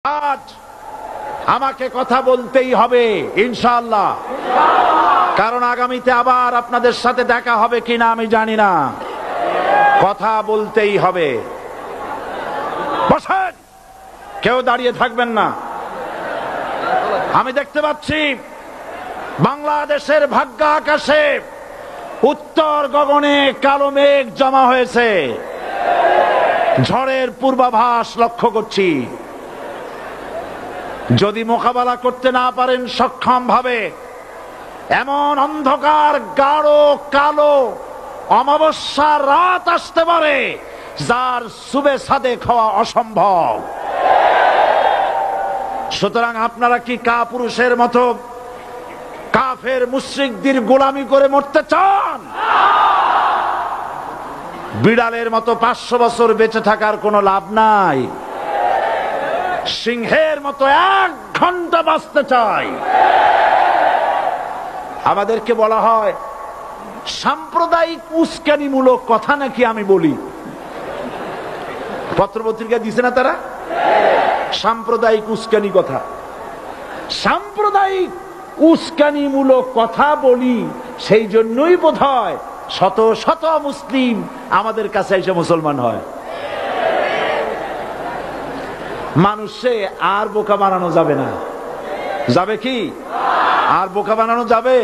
আজ আমাকে কথা বলতেই হবে ইনশাআল্লাহ, কারণ আগামীতে আবার আপনাদের সাথে দেখা হবে কিনা আমি জানি না। কথা বলতেই হবে। বসেন, কেউ দাঁড়িয়ে থাকবেন না। আমি দেখতে পাচ্ছি বাংলাদেশের ভাগ্য আকাশে উত্তর গগনে কালো মেঘ জমা হয়েছে, ঝড়ের পূর্বাভাস লক্ষ্য করছি। যদি মোকাবেলা করতে না পারেন সক্ষম ভাবে, এমন অন্ধকার গাঢ় কালো অমাবস্যার রাত আসতে পারে যার সুবে সাদেক হওয়া অসম্ভব। সুতরাং আপনারা কি কাপুরুষের মতো কাফের মুশরিকদের গোলামি করে মরতে চান? বিড়ালের মতো 500 বছর বেঁচে থাকার কোনো লাভ নাই। সিংহের মতো 1 ঘন্টা বাঁচতে চাই। আমাদেরকে বলা হয় সাম্প্রদায়িক উস্কানিমূলক কথা নাকি আমি বলি। পত্রপত্রিকা দিছে না তারা? সাম্প্রদায়িক উস্কানি কথা, সাম্প্রদায়িক উস্কানিমূলক কথা বলি। সেই জন্যই বোধহয় শত শত মুসলিম আমাদের কাছে এসে মুসলমান হয়। মানুষে আর বোকা বানানো যাবে না। যাবে কি? আর বোকা বানানো যাবে?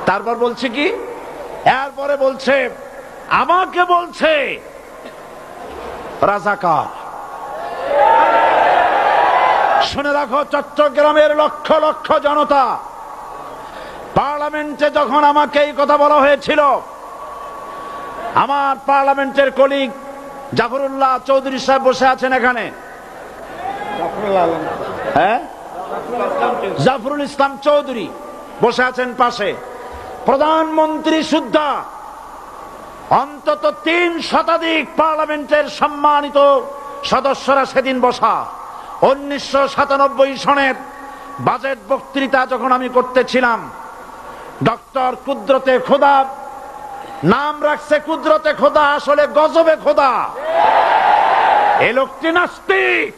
তারপর বলছে কি, এরপরে বলছে আমাকে বলছে রাজাকার। শুনে রাখো চট্টগ্রামের লক্ষ লক্ষ জনতা, পার্লামেন্টে যখন আমাকে এই কথা বলা হয়েছিল, আমার পার্লামেন্টের কলিগ জাফরুল্লাহ চৌধুরী সাহেব বসে আছেন এখানে, হ্যাঁ, জাফরুল ইসলাম চৌধুরী বসে আছেন পাশে, প্রধানমন্ত্রী সুদ্ধা, অন্তত 3 শতাধিক পার্লামেন্টের সম্মানিত সদস্যরা সেদিন বসা। 1997 সনের বাজেট বক্তৃতা যখন আমি করতেছিলাম, ডক্টর কুদরতে খোদা, নাম রাখছে কুদরতে খোদা, আসলে গজবে খোদা। এ লোকটি নাস্তিক,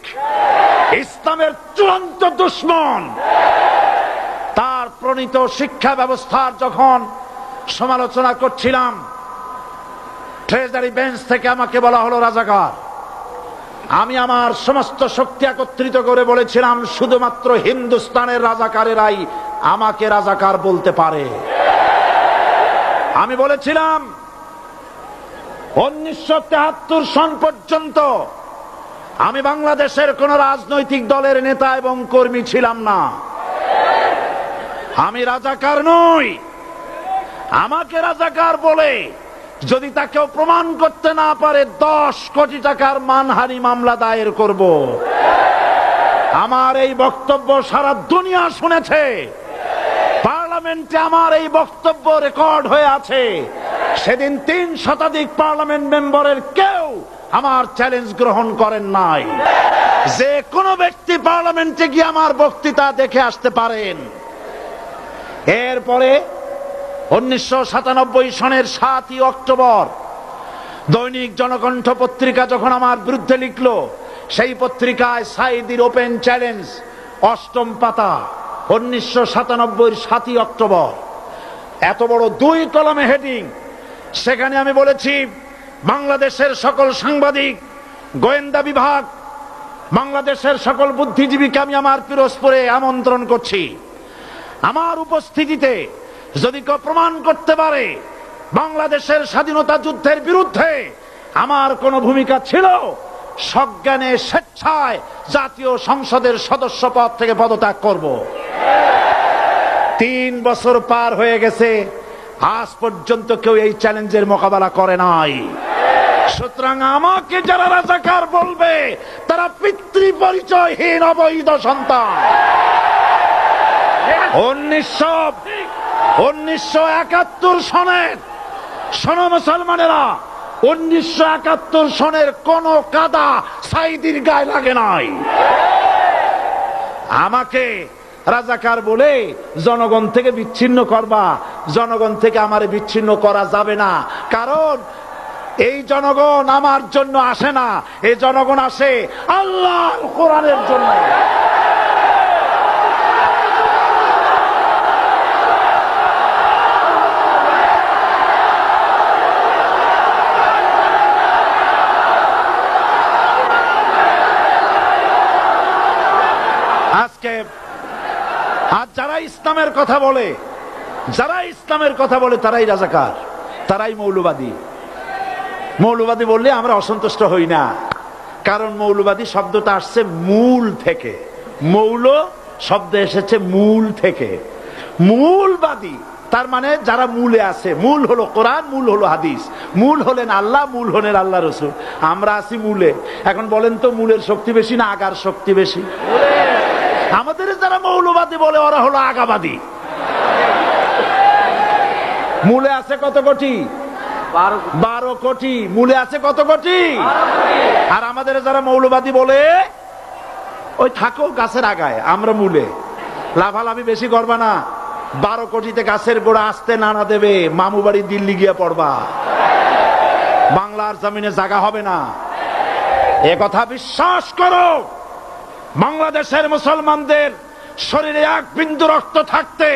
ইসলামের চূড়ান্ত দুশমন। তার প্রণীত শিক্ষা ব্যবস্থার যখন সমালোচনা করছিলাম, ট্রেজারি বেঞ্চ থেকে আমাকে বলা হলো রাজাকার। আমি আমার সমস্ত শক্তি একত্রিত করে বলেছিলাম শুধুমাত্র হিন্দুস্তানের রাজাকারেরাই আমাকে রাজাকার বলতে পারে। আমি বলেছিলাম 1973 সন পর্যন্ত আমি বাংলাদেশের কোন রাজনৈতিক দলের নেতা এবং কর্মী ছিলাম না। আমি রাজাকার নই। আমাকে রাজাকার বলে যদি তাকেও প্রমাণ করতে না পারে 10 কোটি টাকার মানহানি মামলা দায়ের করব। আমার এই বক্তব্য সারা দুনিয়া শুনেছে। পার্লামেন্টে আমার এই বক্তব্য রেকর্ড হয়ে আছে। সেদিন 3 শতাধিক পার্লামেন্ট মেম্বারের কেউ আমার চ্যালেঞ্জ গ্রহণ করেন নাই। যে কোনো ব্যক্তি পার্লামেন্টে গিয়ে আমার বক্তৃতা দেখে আসতে পারেন। এরপরে 1997 সনের 7 অক্টোবর দৈনিক জনকণ্ঠ পত্রিকা যখন আমার বিরুদ্ধে লিখলো, সেই পত্রিকায় সাইদির ওপেন চ্যালেঞ্জ 8ম পাতা, 1997 7 অক্টোবর, এত বড় 2 কলামে হেডিং। সেখানে আমি বলেছি বাংলাদেশের সকল সাংবাদিক, গোয়েন্দা বিভাগ, বাংলাদেশের সকল বুদ্ধিজীবীকে আমি আমার পিরোজপুরে আমন্ত্রণ করছি। আমার উপস্থিতিতে যদি কেউ প্রমাণ করতে পারে বাংলাদেশের স্বাধীনতা যুদ্ধের বিরুদ্ধে আমার কোনো ভূমিকা ছিল, সজ্ঞানে স্বেচ্ছায় জাতীয় সংসদের সদস্য পদ থেকে পদত্যাগ করব। 3 বছর পার হয়ে গেছে, আজ পর্যন্ত কেউ এই চ্যালেঞ্জের মোকাবেলা করে নাই। সুতরাং আমাকে যারা রাজাকার বলবে তারা পিতৃ পরিচয়হীন অবৈধ সন্তান। 1971 সনের, শোনো মুসলমানেরা, 1971 সনের কোন কাদা সাইদির গায়ে লাগে নাই। আমাকে রাজাকার বলে জনগণ থেকে বিচ্ছিন্ন করবা, জনগণ থেকে আমারে বিচ্ছিন্ন করা যাবে না। কারণ এই জনগণ আমার জন্য আসে না, এই জনগণ আসে আল্লাহর কোরআনের জন্য। আজকে আর যারা ইসলামের কথা বলে, তারাই রাজাকার, তারাই মৌলবাদী। মৌলবাদী বললে আমরা অসন্তুষ্ট হই না, কারণ মৌলবাদী শব্দটা আসছে মূল থেকে। মৌল শব্দ এসেছে মূল থেকে। মূলবাদী তার মানে যারা মূলে আছে। মূল হলো কোরআন, মূল হলো হাদিস, মূল হলেন আল্লাহ, মূল হলেন আল্লাহ রসুল। আমরা আছি মূলে। এখন বলেন তো মূলের শক্তি বেশি না আগার শক্তি বেশি? আমাদের যারা মৌলবাদী বলে ওরা হলো আগাবাদী। মূলে আছে কত কোটি? 12 কোটি। মূলে আছে কত কোটি? আর আমাদের যারা মৌলবাদী বলে ওই থাকো গাছের আগায়, আমরা মূলে। লাভালাভি বেশি করবা না, 12 কোটিতে গাছের গোড়া আসতে নানা দেবে, মামু বাড়ি দিল্লি গিয়ে পড়বা, বাংলার জমিনে জায়গা হবে না। এ কথা বিশ্বাস করো। বাংলাদেশের মুসলমানদের শরীরে এক বিন্দু রক্ত থাকতে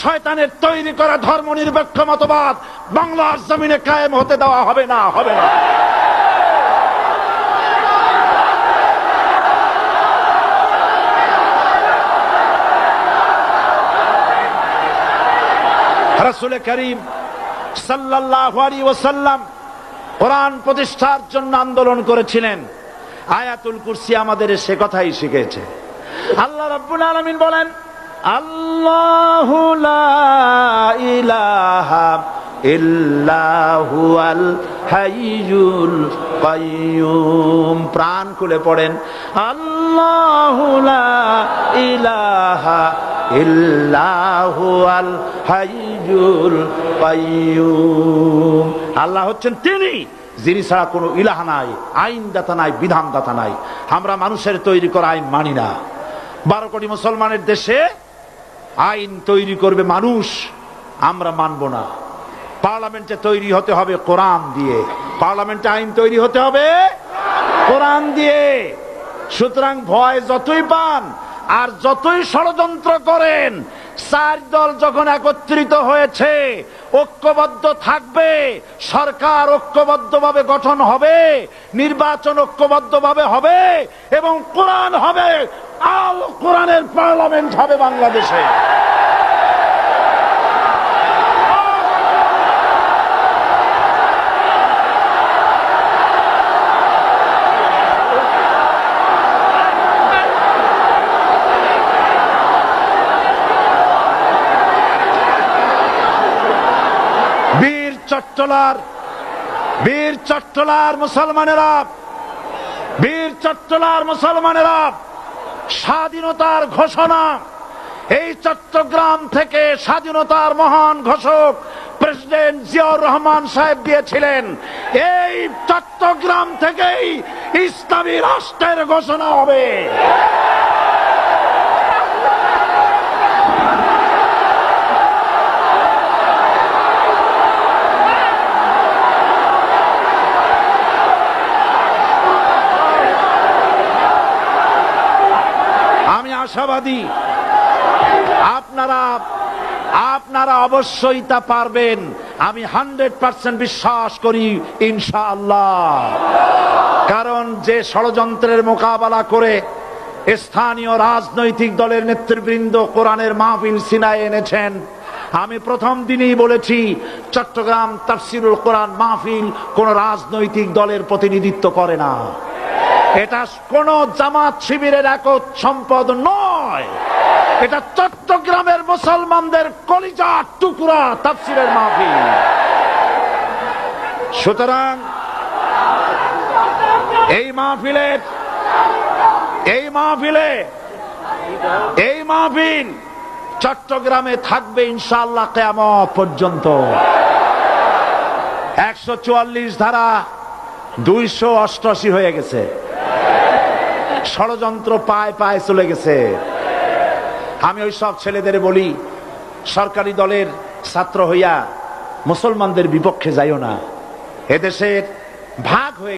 শয়তানের তৈরি করা ধর্ম নিরপেক্ষ মতবাদ বাংলার জমিনে কায়েম হতে দেওয়া হবে না, হবে না। রাসূল করিম সাল্লাল্লাহু আলাইহি ওয়াসাল্লাম কোরআন প্রতিষ্ঠার জন্য আন্দোলন করেছিলেন। আয়াতুল কুরসি আমাদের সে কথাই শিখেছে। আল্লাহ রাব্বুল আলামিন বলেন, আল্লাহু লা ইলাহা ইল্লা হুয়াল হাইয়ুল কাইয়্যুম। প্রাণ খুলে পড়েন, আল্লাহু লা ইলাহা ইল্লা হুয়াল হাইয়ুল কাইয়্যুম। আল্লাহ হচ্ছেন তিনি, যিনি ছাড়া কোনো ইলাহা নাই, আইনদাতা নাই, বিধানদাতা নাই। আমরা মানুষের তৈরি করা আইন মানি না। 12 কোটি মুসলমানের দেশে আইন তৈরি করবে মানুষ, আমরা মানব না। পার্লামেন্টে তৈরি হতে হবে কোরআন দিয়ে, পার্লামেন্টে আইন তৈরি হতে হবে কোরআন দিয়ে। সুতরাং ভয় যতই পান আর যতই ষড়যন্ত্র করেন, 4 দল যখন একত্রিত হয়েছে, ঐক্যবদ্ধ থাকবে, সরকার ঐক্যবদ্ধভাবে গঠন হবে, নির্বাচন ঐক্যবদ্ধভাবে হবে এবং কোরআন হবে, আল কোরআনের পার্লামেন্ট হবে বাংলাদেশে। বীর চট্টলার মুসলমানেরা স্বাধীনতার ঘোষণা, এই চট্টগ্রাম থেকে স্বাধীনতার মহান ঘোষক প্রেসিডেন্ট জিয়াউর রহমান সাহেব দিয়েছিলেন। এই চট্টগ্রাম থেকেই ইসলামী রাষ্ট্রের ঘোষণা হবে। আশাবাদী আপনারা অবশ্যই তা পারবেন। আমি 100% বিশ্বাস করি ইনশাআল্লাহ। কারণ যে ষড়যন্ত্রের মোকাবেলা করে স্থানীয় রাজনৈতিক দলের নেতৃবৃন্দ কোরআনের মাহফিল সিনায় এনেছেন, আমি প্রথম দিনই বলেছি চট্টগ্রাম তাফসিরুল কোরআন মাহফিল কোন রাজনৈতিক দলের প্রতিনিধিত্ব করে না। এটা কোন জামাত শিবিরের একক সম্পদ নয়, এটা চট্টগ্রামের মুসলমানদের কলিজার টুকরা তাফসিরের মাহফিল। সুতরাং এই মাহফিল চট্টগ্রামে থাকবে ইনশাআল্লাহ কিয়ামত পর্যন্ত। 144 ধারা 288 হয়ে গেছে, ষড়যন্ত্র পায় পায় চলে গেছে। আমি ওই সব ছেলেদের বলি, সরকারি দলের ছাত্র হইয়া মুসলমানদের বিপক্ষে যাইও না। এদেশের ভাগ হয়ে